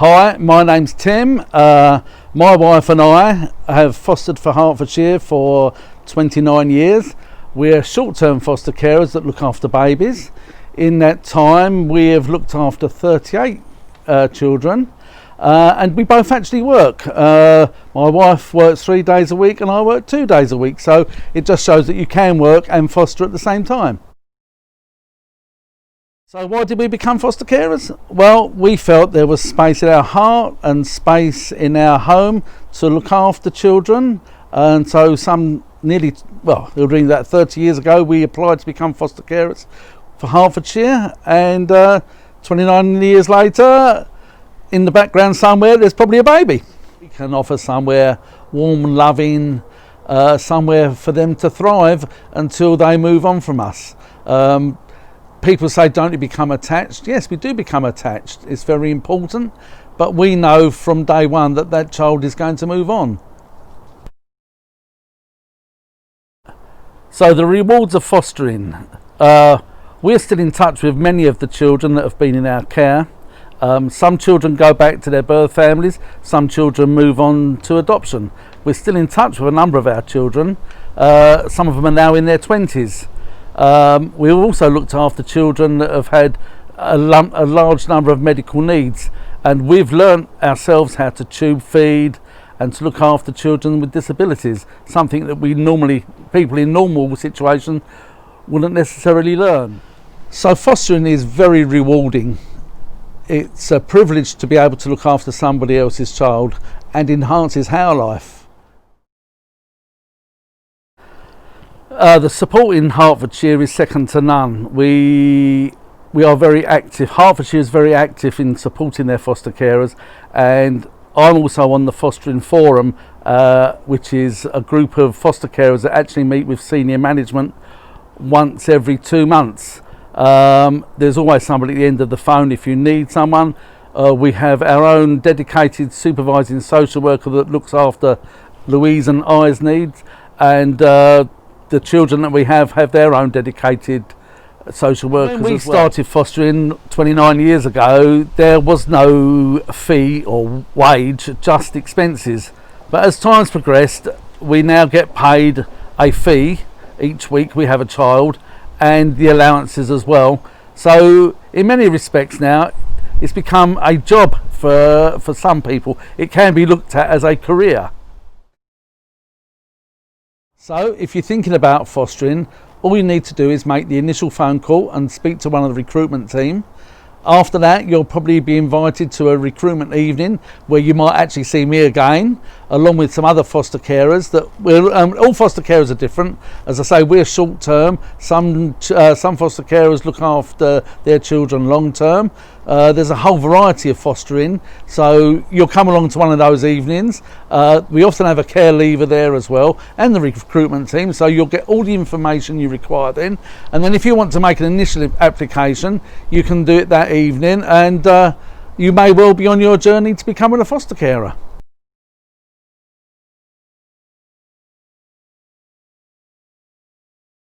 Hi, my name's Tim. My wife and I have fostered for Hertfordshire for 29 years. We're short-term foster carers that look after babies. In that time we have looked after 38 children and we both actually work. My wife works 3 days a week and I work 2 days a week, so it just shows that you can work and foster at the same time. So why did we become foster carers? Well, we felt there was space in our heart and space in our home to look after children, and so during that 30 years ago we applied to become foster carers for Hertfordshire, and 29 years later, in the background somewhere there's probably a baby. We can offer somewhere warm and loving, somewhere for them to thrive until they move on from us. People say, don't you become attached? Yes, we do become attached. It's very important, but we know from day one that that child is going to move on. So the rewards of fostering. We're still in touch with many of the children that have been in our care. Some children go back to their birth families, some children move on to adoption. We're still in touch with a number of our children. Some of them are now in their 20s. We've also looked after children that have had a large number of medical needs, and we've learnt ourselves how to tube feed and to look after children with disabilities, something that people in normal situations wouldn't necessarily learn. So fostering is very rewarding. It's a privilege to be able to look after somebody else's child and enhances our life. The support in Hertfordshire is second to none. We are very active. Hertfordshire is very active in supporting their foster carers, and I'm also on the Fostering Forum, which is a group of foster carers that actually meet with senior management once every 2 months. There's always somebody at the end of the phone if you need someone. We have our own dedicated supervising social worker that looks after Louise and I's needs, and the children that we have their own dedicated social workers. When we started fostering 29 years ago, there was no fee or wage, just expenses. But as time's progressed, we now get paid a fee each week we have a child, and the allowances as well. So in many respects now, it's become a job for some people. It can be looked at as a career. So if you're thinking about fostering, all you need to do is make the initial phone call and speak to one of the recruitment team. After that, you'll probably be invited to a recruitment evening where you might actually see me again, along with some other foster carers. All foster carers are different. As I say, we're short term. Some foster carers look after their children long term. There's a whole variety of fostering, so you'll come along to one of those evenings. We often have a care leaver there as well, and the recruitment team, so you'll get all the information you require then. And then if you want to make an initial application, you can do it that evening, and you may well be on your journey to becoming a foster carer.